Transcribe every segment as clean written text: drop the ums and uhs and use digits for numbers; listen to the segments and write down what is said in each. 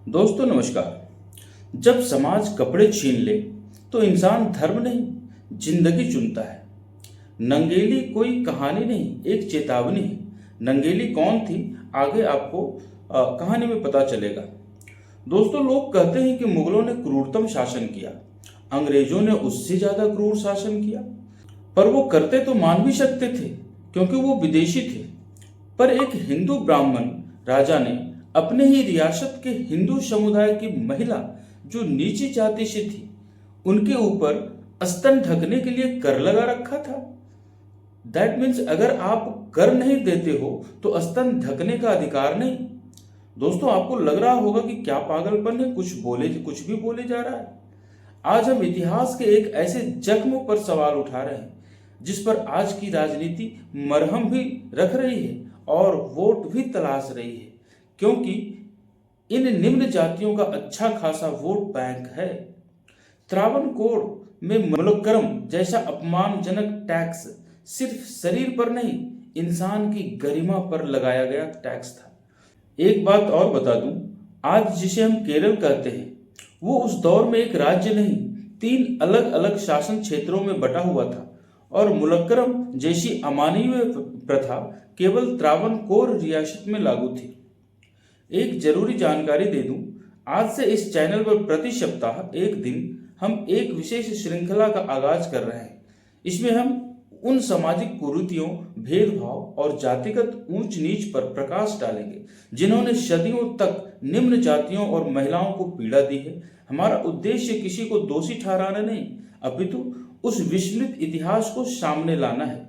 दोस्तों नमस्कार। जब समाज कपड़े छीन ले तो इंसान धर्म नहीं जिंदगी चुनता है। नंगेली कोई कहानी नहीं, एक चेतावनी है। नंगेली कौन थी, आगे आपको कहानी में पता चलेगा। दोस्तों, लोग कहते हैं कि मुगलों ने क्रूरतम शासन किया, अंग्रेजों ने उससे ज्यादा क्रूर शासन किया। पर वो करते तो मान भी सकते थे क्योंकि वो विदेशी थे। पर एक हिंदू ब्राह्मण राजा ने अपने ही रियासत के हिंदू समुदाय की महिला जो नीची जाति से थी उनके ऊपर स्तन ढकने के लिए कर लगा रखा था। दैट मीन्स अगर आप कर नहीं देते हो तो स्तन ढकने का अधिकार नहीं। दोस्तों, आपको लग रहा होगा कि क्या पागलपन है, कुछ भी बोले जा रहा है। आज हम इतिहास के एक ऐसे जख्म पर सवाल उठा रहे हैं जिस पर आज की राजनीति मरहम भी रख रही है और वोट भी तलाश रही है, क्योंकि इन निम्न जातियों का अच्छा खासा वोट बैंक है। त्रावणकोर में मलक्करम जैसा अपमानजनक टैक्स सिर्फ शरीर पर नहीं, इंसान की गरिमा पर लगाया गया टैक्स था। एक बात और बता दूं, आज जिसे हम केरल कहते हैं वो उस दौर में एक राज्य नहीं, 3 अलग अलग शासन क्षेत्रों में बटा हुआ था और मुलक्करम जैसी अमानवीय प्रथा केवल त्रावणकोर रियासत में लागू थी। एक जरूरी जानकारी दे दूं, आज से इस चैनल पर प्रति सप्ताह एक दिन हम एक विशेष श्रृंखला का आगाज कर रहे हैं। इसमें हम उन सामाजिक कुरीतियों, भेदभाव और जातिगत ऊंच नीच पर प्रकाश डालेंगे जिन्होंने सदियों तक निम्न जातियों और महिलाओं को पीड़ा दी है। हमारा उद्देश्य किसी को दोषी ठहराना नहीं, अपितु उस विस्मृत इतिहास को सामने लाना है।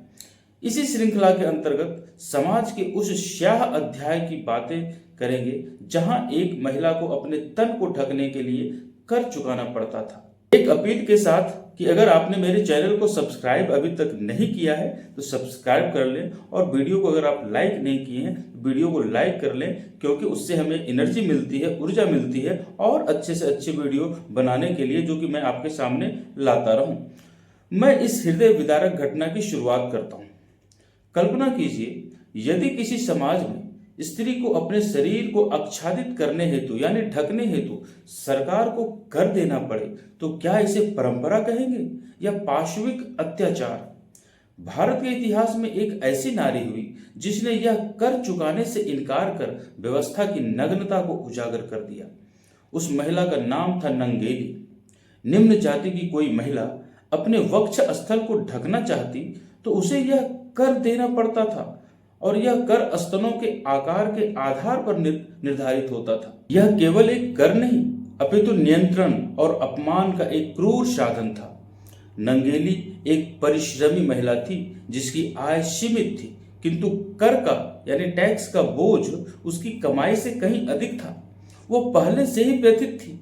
इसी श्रृंखला के अंतर्गत समाज के उस स्याह अध्याय की बातें करेंगे जहां एक महिला को अपने तन को ढकने के लिए कर चुकाना पड़ता था। एक अपील के साथ कि अगर आपने मेरे चैनल को सब्सक्राइब अभी तक नहीं किया है तो सब्सक्राइब कर लें, और वीडियो को अगर आप लाइक नहीं किए हैं तो वीडियो को लाइक कर लें, क्योंकि उससे हमें एनर्जी मिलती है, ऊर्जा मिलती है और अच्छे से अच्छे वीडियो बनाने के लिए, जो कि मैं आपके सामने लाता रहूं। मैं इस हृदय विदारक घटना की शुरुआत करता हूं। कल्पना कीजिए, यदि किसी समाज में स्त्री को अपने शरीर को आच्छादित करने हेतु यानी ढकने हेतु सरकार को कर देना पड़े तो क्या इसे परंपरा कहेंगे या पाशविक अत्याचार? भारत के इतिहास में एक ऐसी नारी हुई जिसने यह कर चुकाने से इनकार कर व्यवस्था की नग्नता को उजागर कर दिया। उस महिला का नाम था नंगेली। निम्न जाति की कोई महिला अपने वक्ष स्थल को ढकना चाहती तो उसे यह कर देना पड़ता था, और यह कर स्तनों के आकार के आधार पर निर्धारित होता था। यह केवल एक कर नहीं, अपितु नियंत्रण और अपमान का एक क्रूर साधन था। नंगेली एक परिश्रमी महिला थी जिसकी आय सीमित थी, किंतु कर का यानी टैक्स का बोझ उसकी कमाई से कहीं अधिक था। वो पहले से ही व्यथित थी।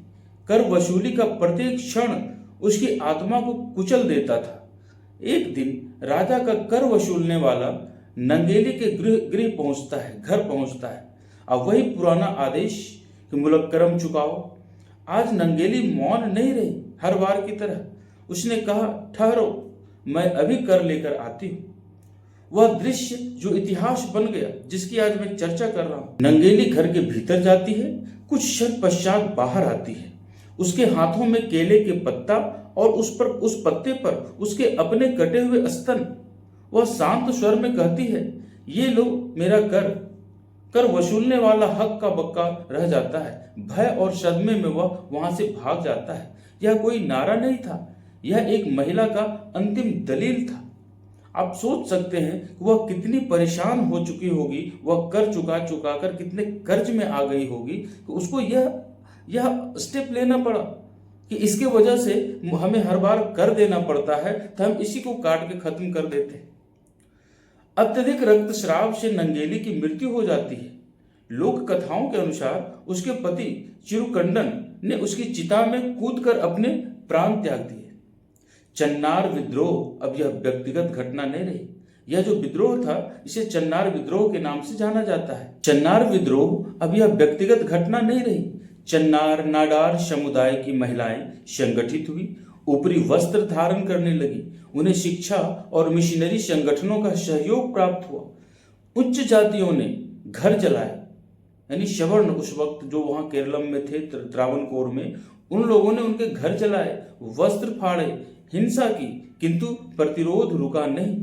कर वसूली का प्रत्येक क्षण उसकी आत्मा को कुचल देता था। एक दिन राजा का कर वसूलने वाला नंगेली के घर पहुंचता है। अब वही पुराना आदेश कि मुलक्करम चुकाओ। आज नंगेली मौन नहीं रही। हर बार की तरह उसने कहा, ठहरो, मैं अभी कर लेकर आती हूँ। वह दृश्य जो इतिहास बन गया, जिसकी आज मैं चर्चा कर रहा हूँ। नंगेली घर के भीतर जाती है, कुछ क्षण पश्चात बाहर आती है। उसके हाथों में केले के पत्ता और उस पत्ते पर उसके अपने कटे हुए स्तन। वह शांत स्वर में कहती है, ये लो मेरा कर वसूलने वाला हक का बक्का रह जाता है। भय और सदमे में वह वहां से भाग जाता है। यह कोई नारा नहीं था, यह एक महिला का अंतिम दलील था। आप सोच सकते हैं कि वह कितनी परेशान हो चुकी होगी, वह कर चुका कर कितने कर्ज में आ गई होगी कि उसको यह स्टेप लेना पड़ा कि इसके वजह से हमें हर बार कर देना पड़ता है, तो हम इसी को काट के खत्म कर देते हैं। अत्यधिक रक्तस्राव से नंगेली की मृत्यु हो जाती है। लोक कथाओं के अनुसार उसके पति चिरुकंडन ने उसकी चिता में कूदकर अपने प्राण त्याग दिए। चन्नार विद्रोह अब यह व्यक्तिगत घटना नहीं रही। यह जो विद्रोह था इसे चन्नार विद्रोह के नाम से जाना जाता है। चन्नार विद्रोह अब यह व्यक्तिगत घटना नहीं रही। चन्नार नाडार समुदाय की महिलाएं संगठित हुई, ऊपरी वस्त्र धारण करने लगी। उन्हें शिक्षा और मिशनरी संगठनों का सहयोग प्राप्त हुआ। उच्च जातियों ने घर जलाए, यानी सवर्ण उस वक्त जो वहां केरलम में थे, त्रावणकोर में, उन लोगों ने उनके घर जलाए, वस्त्र फाड़े, हिंसा की, किंतु प्रतिरोध रुका नहीं।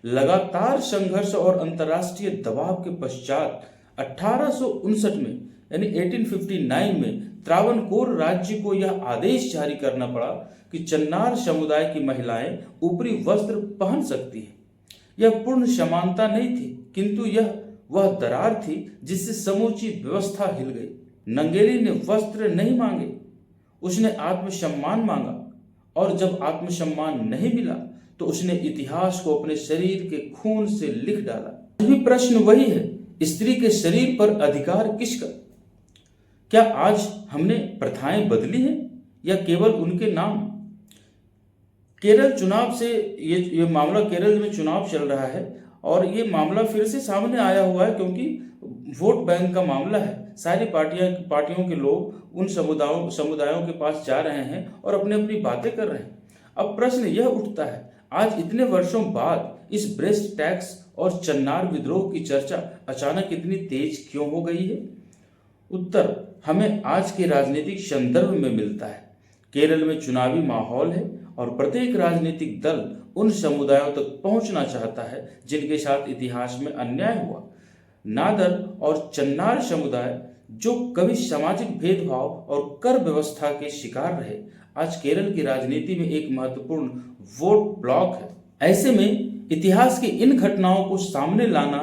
लगातार संघर्ष और अंतर्राष्ट्रीय दबाव के पश्चात 1859 में यानी 1859 में त्रावणकोर राज्य को यह आदेश जारी करना पड़ा कि चन्नार समुदाय की महिलाएं ऊपरी वस्त्र पहन सकती हैं। यह पूर्ण समानता नहीं थी, किंतु यह वह दरार थी जिससे समूची व्यवस्था हिल गई। नंगेली ने वस्त्र नहीं मांगे, उसने आत्मसम्मान मांगा, और जब आत्मसम्मान नहीं मिला तो उसने इतिहास को अपने शरीर के खून से लिख डाला। आज भी प्रश्न वही है, स्त्री के शरीर पर अधिकार किसका? क्या आज हमने प्रथाएं बदली हैं या केवल उनके नाम? केरल चुनाव से ये मामला, केरल में चुनाव चल रहा है और ये मामला फिर से सामने आया हुआ है, क्योंकि वोट बैंक का मामला है। सारी पार्टियों के लोग उन समुदायों के पास जा रहे हैं और अपनी अपनी बातें कर रहे हैं। अब प्रश्न यह उठता है, आज इतने वर्षों बाद इस ब्रेस्ट टैक्स और चन्नार विद्रोह की चर्चा अचानक इतनी तेज क्यों हो गई है? उत्तर हमें आज के राजनीतिक संदर्भ में मिलता है। केरल में चुनावी माहौल है और प्रत्येक राजनीतिक दल उन समुदायों तक पहुंचना चाहता है जिनके साथ इतिहास में अन्याय हुआ। नादर और चन्नार समुदाय जो कभी सामाजिक भेदभाव और कर व्यवस्था के शिकार रहे, आज केरल की राजनीति में एक महत्वपूर्ण वोट ब्लॉक है। ऐसे में इतिहास की इन घटनाओं को सामने लाना,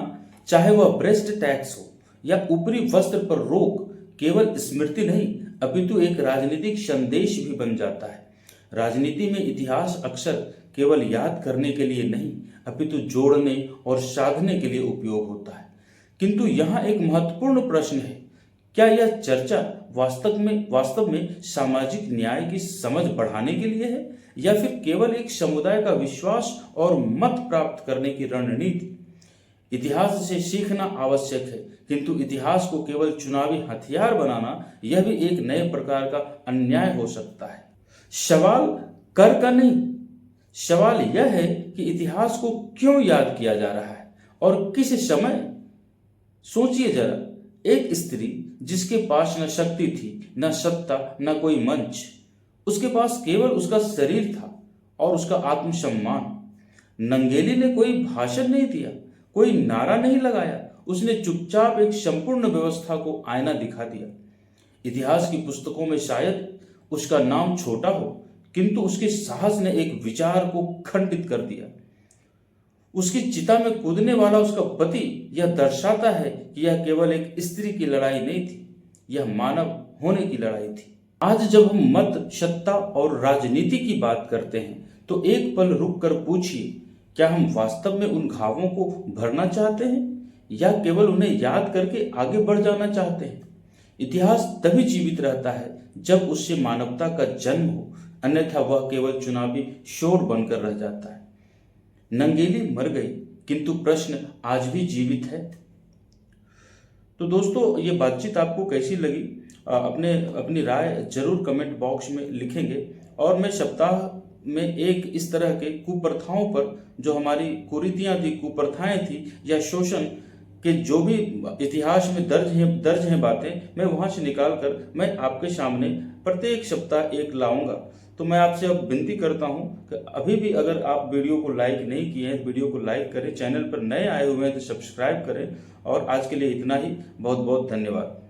चाहे वह ब्रेस्ट टैक्स हो या ऊपरी वस्त्र पर रोक, केवल स्मृति नहीं अपितु एक राजनीतिक संदेश भी बन जाता है। राजनीति में इतिहास अक्सर केवल याद करने के लिए नहीं अपितु जोड़ने और साधने के लिए उपयोग होता है। किंतु यहाँ एक महत्वपूर्ण प्रश्न है, क्या यह चर्चा वास्तव में सामाजिक न्याय की समझ बढ़ाने के लिए है या फिर केवल एक समुदाय का विश्वास और मत प्राप्त करने की रणनीति? इतिहास से सीखना आवश्यक है, किंतु इतिहास को केवल चुनावी हथियार बनाना यह भी एक नए प्रकार का अन्याय हो सकता है। सवाल कर का नहीं, सवाल यह है कि इतिहास को क्यों याद किया जा रहा है और किस समय। सोचिए जरा, एक स्त्री जिसके पास न शक्ति थी, न सत्ता, न कोई मंच, उसके पास केवल उसका शरीर था और उसका आत्मसम्मान। नंगेली ने कोई भाषण नहीं दिया, कोई नारा नहीं लगाया, उसने चुपचाप एक संपूर्ण व्यवस्था को आईना दिखा दिया। इतिहास की पुस्तकों में शायद उसका नाम छोटा हो, किंतु उसके साहस ने एक विचार को खंडित कर दिया। उसकी चिता में कूदने वाला उसका पति यह दर्शाता है कि यह केवल एक स्त्री की लड़ाई नहीं थी, यह मानव होने की लड़ाई थी। आज जब हम मत, सत्ता और राजनीति की बात करते हैं तो एक पल रुक कर पूछिए, क्या हम वास्तव में उन घावों को भरना चाहते हैं या केवल उन्हें याद करके आगे बढ़ जाना चाहते हैं? इतिहास तभी जीवित रहता है जब उससे मानवता का जन्म हो, अन्यथा वह केवल चुनावी शोर बनकर रह जाता है। नंगेली मर गई, किंतु प्रश्न आज भी जीवित है। तो दोस्तों, ये बातचीत आपको कैसी लगी? अपनी राय जरूर कमेंट बॉक्स में लिखेंगे। और मैं सप्ताह में एक इस तरह के कुप्रथाओं पर, जो हमारी कुरीतियां थी, कुप्रथाएं थी या शोषण के जो भी इतिहास में दर्ज हैं बातें, मैं वहां से निकाल कर मैं आपके सामने प्रत्येक सप्ताह एक लाऊंगा। तो मैं आपसे अब विनती करता हूं कि अभी भी अगर आप वीडियो को लाइक नहीं किए हैं, वीडियो को लाइक करें, चैनल पर नए आए हुए हैं तो सब्सक्राइब करें। और आज के लिए इतना ही, बहुत बहुत धन्यवाद।